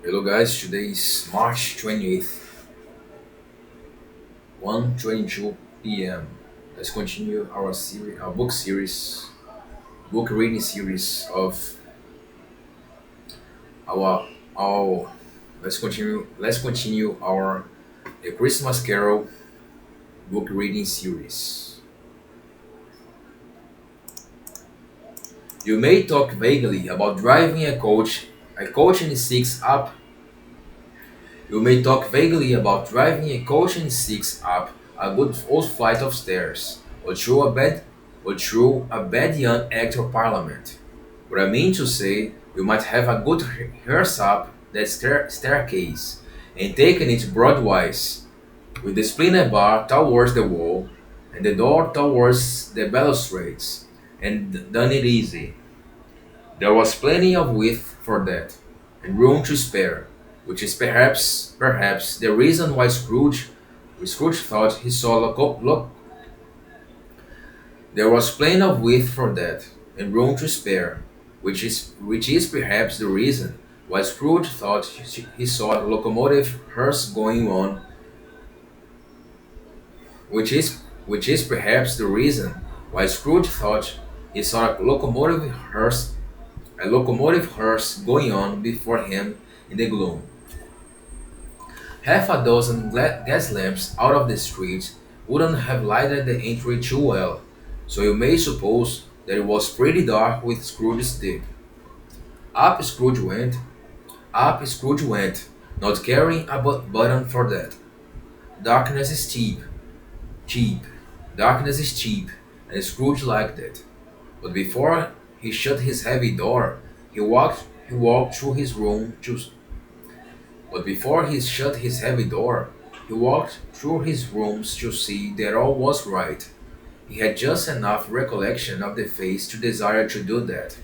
Hello guys, today is March 28th, 1:22 p.m. Let's continue our book reading series of our our let's continue our A Christmas Carol book reading series. You may talk vaguely about driving a coach in six up You may talk vaguely about driving a coach and six up a good old flight of stairs, or through a bad young act of parliament. What I mean to say, you might have a good hearse up that staircase and taken it broadwise, with the splinter bar towards the wall and the door towards the balustrades, and done it easy. There was plenty of width for that, and room to spare, which is perhaps the reason why Scrooge thought he saw there was plenty of width for that, and room to spare, which is perhaps the reason why Scrooge thought he saw a locomotive hearse going on, which is perhaps the reason why Scrooge thought he saw a locomotive hearse going on before him in the gloom. Half a dozen gas lamps out of the street wouldn't have lighted the entry too well, so you may suppose that it was pretty dark with Scrooge's dip. Up Scrooge went, up Scrooge went, not caring a button for that. Darkness is cheap. Darkness is cheap, and Scrooge liked it. But before he shut his heavy door, he walked through his room to but before he shut his heavy door, he walked through his rooms to see that all was right. He had just enough recollection of the face to desire to do that.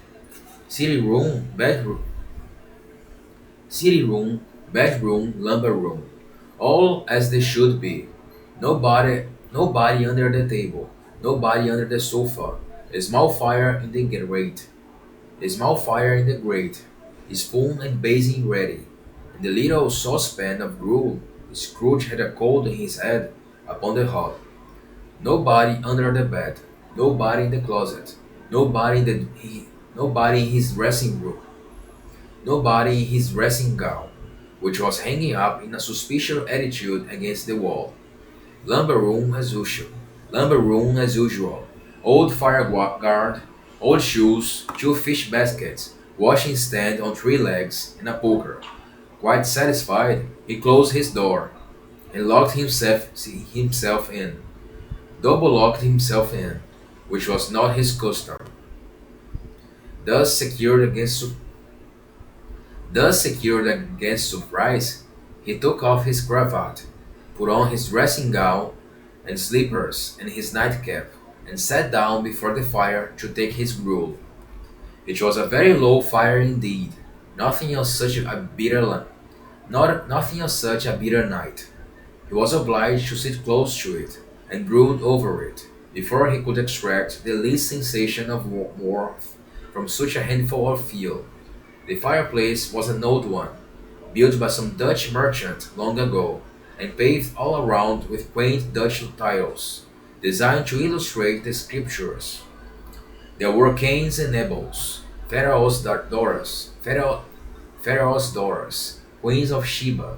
City room, bedroom, City room, bedroom, lumber room, all as they should be. Nobody under the table, nobody under the sofa. A small fire in the grate, a small fire in the grate, spoon and basin ready. In the little saucepan of gruel, Scrooge had a cold in his head upon the hob. Nobody under the bed, nobody in the closet, nobody in his dressing room, nobody in his dressing gown, which was hanging up in a suspicious attitude against the wall. Lumber room as usual. Lumber room as usual. Old fire guard, old shoes, two fish baskets, washing stand on three legs, and a poker. Quite satisfied, he closed his door and locked himself in. Double locked himself in, which was not his custom. Thus secured against su- Thus secured against surprise, he took off his cravat, put on his dressing gown and slippers and his nightcap, and sat down before the fire to take his gruel. It was a very low fire indeed, nothing of such a bitter night. He was obliged to sit close to it and brood over it before he could extract the least sensation of warmth from such a handful of fuel. The fireplace was an old one, built by some Dutch merchant long ago, and paved all around with quaint Dutch tiles, designed to illustrate the scriptures. There were Cains and Abels, Pharaoh's daughters, queens of Sheba,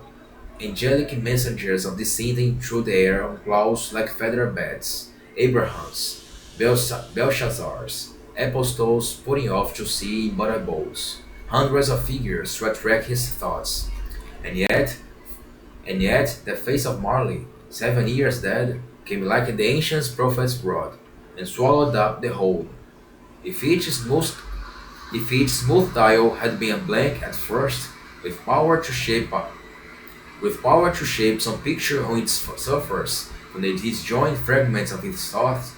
angelic messengers of descending through the air on clouds like feather beds, Abrahams, Belshazzars, apostles putting off to sea in butter bowls, hundreds of figures to attract his thoughts. And yet, and yet, the face of Marley, 7 years dead, came like the ancient prophet's rod, and swallowed up the whole. If each smooth tile had been a blank at first, with power to shape some picture on its surface from the disjointed fragments of its thoughts,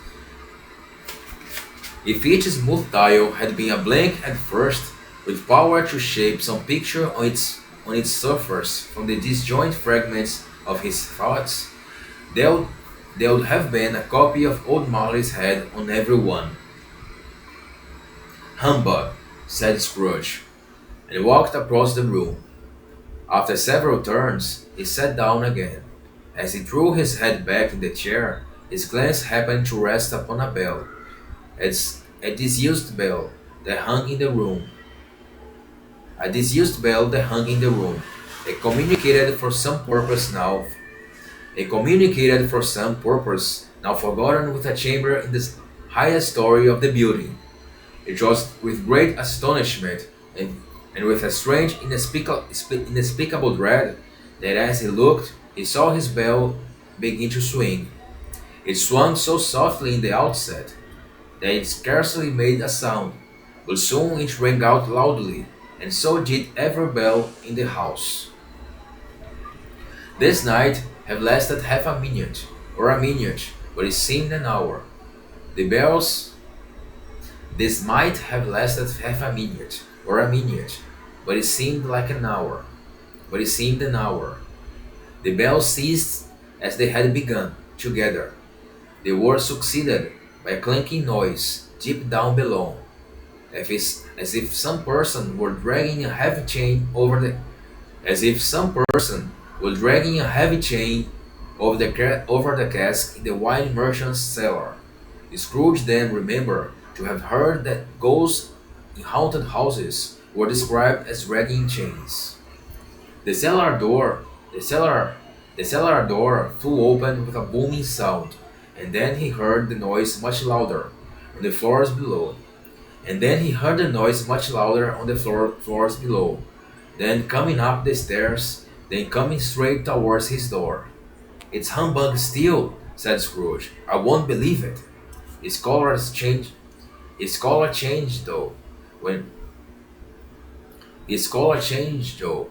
if each smooth tile had been a blank at first, with power to shape some picture on its surface from the disjointed fragments of his thoughts, there would have been a copy of old Marley's head on every one. Humbug, said Scrooge, and walked across the room. After several turns, he sat down again. As he threw his head back in the chair, his glance happened to rest upon a bell. A disused bell that hung in the room. A disused bell that hung in the room. It communicated for some purpose now. It communicated for some purpose now forgotten with a chamber in the highest story of the building. It was with great astonishment and with a strange, unspeakable dread that as he looked, he saw his bell begin to swing. It swung so softly in the outset that it scarcely made a sound, but soon it rang out loudly, and so did every bell in the house. This night had lasted half a minute, or a minute, but it seemed an hour. The bells This might have lasted half a minute, or a minute, but it seemed like an hour. But it seemed an hour. The bells ceased as they had begun, together. They were succeeded by a clanking noise deep down below, as if some person were dragging a heavy chain over the as if some person were dragging a heavy chain over the cask in the wine merchant's cellar. Scrooge then remembered to have heard that ghosts in haunted houses were described as dragging chains. The cellar door, the cellar, the cellar door flew open with a booming sound, and then he heard the noise much louder on the floors below. And then he heard the noise much louder on the floors below. Then coming up the stairs, then coming straight towards his door. "It's humbug still," said Scrooge. "I won't believe it." His color changed. His color changed though. When his color changed though.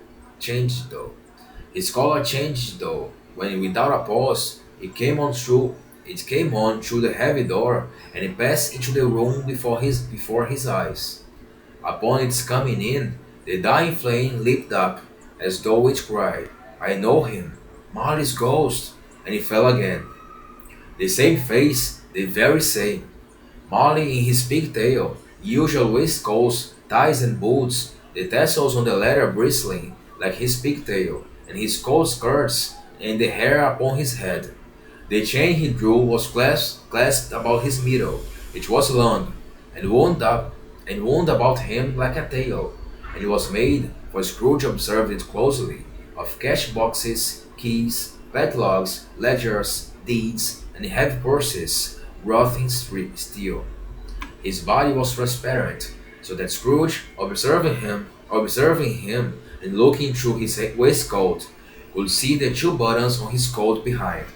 His color changed though. When without a pause, It came on through the heavy door, and it passed into the room before his eyes. Upon its coming in, the dying flame leaped up, as though it cried, "I know him, Marley's ghost," and it fell again. The same face, the very same. Marley in his pigtail, usual waistcoats, ties and boots, the tassels on the leather bristling like his pigtail, and his coat skirts, and the hair upon his head. The chain he drew was clasped about his middle, which was long, and wound about him like a tail, and it was made, for Scrooge observed it closely, of cash boxes, keys, padlocks, ledgers, deeds, and heavy purses, wrought in steel. His body was transparent, so that Scrooge, observing him, and looking through his waistcoat, could see the two buttons on his coat behind.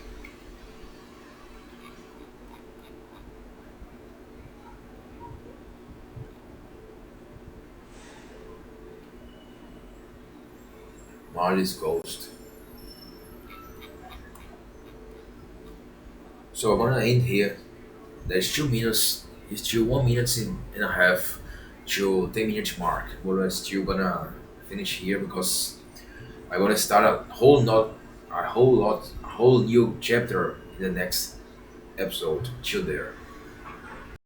Marley's ghost. So I'm gonna end here. There's 2 minutes. It's still 1 minute and a half to 10 minute mark. We're still gonna finish here because I'm gonna start a whole new chapter in the next episode. Till there.